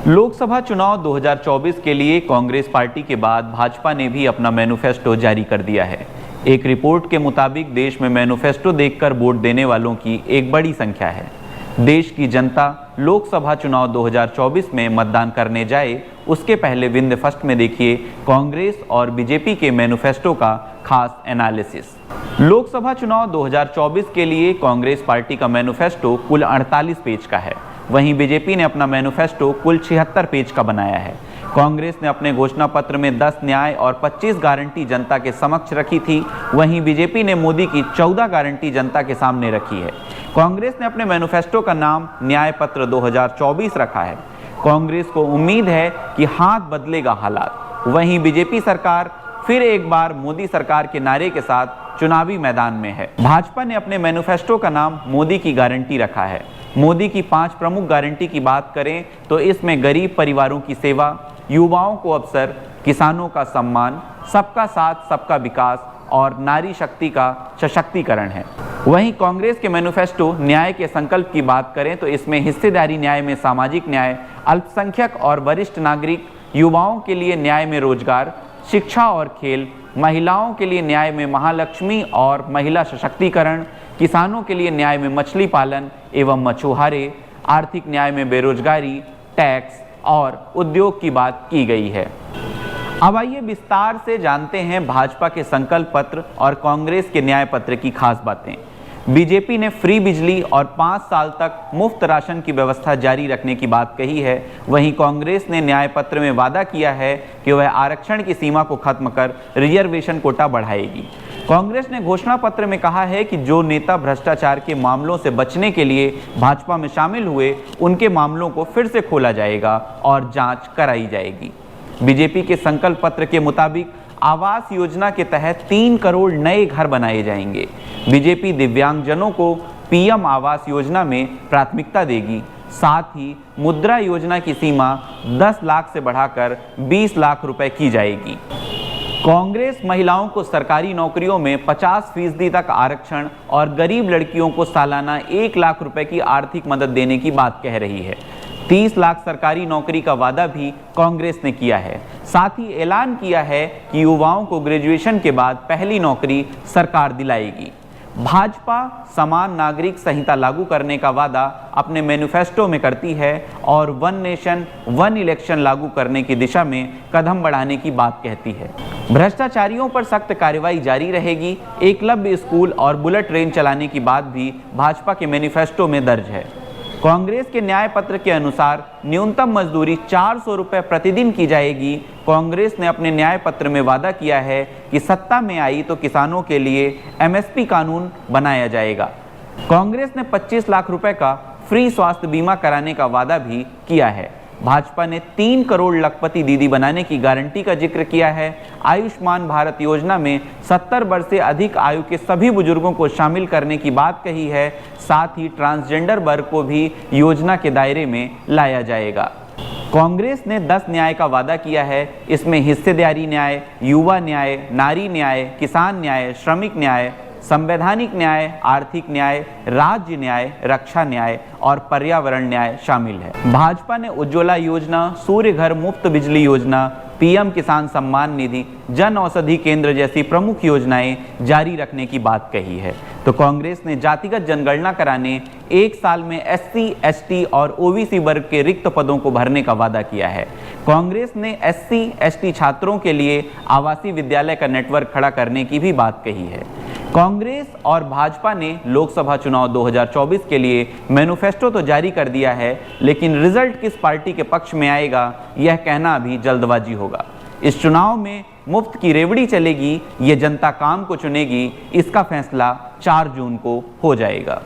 लोकसभा चुनाव 2024 के लिए कांग्रेस पार्टी के बाद भाजपा ने भी अपना मैनिफेस्टो जारी कर दिया है। एक रिपोर्ट के मुताबिक देश में मैनिफेस्टो देखकर वोट देने वालों की एक बड़ी संख्या है। देश की जनता लोकसभा चुनाव 2024 में मतदान करने जाए उसके पहले विंध्य फर्स्ट में देखिए कांग्रेस और बीजेपी के मैनिफेस्टो का खास एनालिसिस। लोकसभा चुनाव 2024 के लिए कांग्रेस पार्टी का मैनिफेस्टो कुल 48 पेज का है। वहीं बीजेपी ने अपना मैनिफेस्टो कुल 76 पेज का बनाया है। कांग्रेस ने अपने घोषणा पत्र में 10 न्याय और 25 गारंटी जनता के समक्ष रखी थी। वहीं बीजेपी ने मोदी की 14 गारंटी जनता के सामने रखी है। कांग्रेस ने अपने मैनिफेस्टो का नाम न्याय पत्र 2024 रखा है। कांग्रेस को उम्मीद है कि हाथ बदलेगा हालात। वहीं बीजेपी सरकार फिर एक बार मोदी सरकार के नारे के साथ चुनावी मैदान में है। भाजपा ने अपने मैनिफेस्टो का नाम मोदी की गारंटी रखा है। मोदी की 5 प्रमुख गारंटी की बात करें तो इसमें गरीब परिवारों की सेवा, युवाओं को अवसर, किसानों का सम्मान, सबका साथ सबका विकास और नारी शक्ति का सशक्तिकरण है। वहीं कांग्रेस के मैनिफेस्टो न्याय के संकल्प की बात करें तो इसमें हिस्सेदारी न्याय में सामाजिक न्याय, अल्पसंख्यक और वरिष्ठ नागरिक, युवाओं के लिए न्याय में रोजगार, शिक्षा और खेल, महिलाओं के लिए न्याय में महालक्ष्मी और महिला सशक्तिकरण, किसानों के लिए न्याय में मछली पालन एवं मछुआरे, आर्थिक न्याय में बेरोजगारी, टैक्स और उद्योग की बात की गई है। अब आइए विस्तार से जानते हैं भाजपा के संकल्प पत्र और कांग्रेस के न्याय पत्र की खास बातें। बीजेपी ने फ्री बिजली और 5 साल तक मुफ्त राशन की व्यवस्था जारी रखने की बात कही है। वहीं कांग्रेस ने न्याय पत्र में वादा किया है कि वह आरक्षण की सीमा को खत्म कर रिजर्वेशन कोटा बढ़ाएगी। कांग्रेस ने घोषणा पत्र में कहा है कि जो नेता भ्रष्टाचार के मामलों से बचने के लिए भाजपा में शामिल हुए उनके मामलों को फिर से खोला जाएगा और जांच कराई जाएगी। बीजेपी के संकल्प पत्र के मुताबिक आवास योजना के तहत 3 करोड़ नए घर बनाए जाएंगे। बीजेपी दिव्यांगजनों को पीएम आवास योजना में प्राथमिकता देगी। साथ ही मुद्रा योजना की सीमा 10 लाख से बढ़ाकर 20 लाख रुपए की जाएगी। कांग्रेस महिलाओं को सरकारी नौकरियों में 50% तक आरक्षण और गरीब लड़कियों को सालाना 1 लाख रुपए की आर्थिक मदद देने की बात कह रही है। 30 लाख सरकारी नौकरी का वादा भी कांग्रेस ने किया है। साथ ही ऐलान किया है कि युवाओं को ग्रेजुएशन के बाद पहली नौकरी सरकार दिलाएगी। भाजपा समान नागरिक संहिता लागू करने का वादा अपने मैनिफेस्टो में करती है और 1 नेशन 1 इलेक्शन लागू करने की दिशा में कदम बढ़ाने की बात कहती है। भ्रष्टाचारियों पर सख्त कार्रवाई जारी रहेगी। एकलव्य स्कूल और बुलेट ट्रेन चलाने की बात भी भाजपा के मैनिफेस्टो में दर्ज है। कांग्रेस के न्याय पत्र के अनुसार न्यूनतम मजदूरी 400 रुपये प्रतिदिन की जाएगी। कांग्रेस ने अपने न्याय पत्र में वादा किया है कि सत्ता में आई तो किसानों के लिए एमएसपी कानून बनाया जाएगा। कांग्रेस ने 25 लाख रुपए का फ्री स्वास्थ्य बीमा कराने का वादा भी किया है। भाजपा ने 3 करोड़ लखपति दीदी बनाने की गारंटी का जिक्र किया है। आयुष्मान भारत योजना में 70 वर्ष से अधिक आयु के सभी बुजुर्गों को शामिल करने की बात कही है। साथ ही ट्रांसजेंडर वर्ग को भी योजना के दायरे में लाया जाएगा। कांग्रेस ने 10 न्याय का वादा किया है। इसमें हिस्सेदारी न्याय, युवा न्याय, नारी न्याय, किसान न्याय, श्रमिक न्याय, संवैधानिक न्याय, आर्थिक न्याय, राज्य न्याय, रक्षा न्याय और पर्यावरण न्याय शामिल है। भाजपा ने उज्ज्वला योजना, सूर्य घर मुफ्त बिजली योजना, पीएम किसान सम्मान निधि, जन औषधि केंद्र जैसी प्रमुख योजनाएं जारी रखने की बात कही है। तो कांग्रेस ने जातिगत जनगणना कराने, 1 साल में SC, ST और OBC वर्ग के रिक्त पदों को भरने का वादा किया है। कांग्रेस ने SC, ST छात्रों के लिए आवासीय विद्यालय का नेटवर्क खड़ा करने की भी बात कही है। कांग्रेस और भाजपा ने लोकसभा चुनाव 2024 के लिए मैनिफेस्टो तो जारी कर दिया है, लेकिन रिजल्ट किस पार्टी के पक्ष में आएगा यह कहना अभी जल्दबाजी होगा। इस चुनाव में मुफ्त की रेवड़ी चलेगी, ये जनता काम को चुनेगी, इसका फैसला 4 जून को हो जाएगा।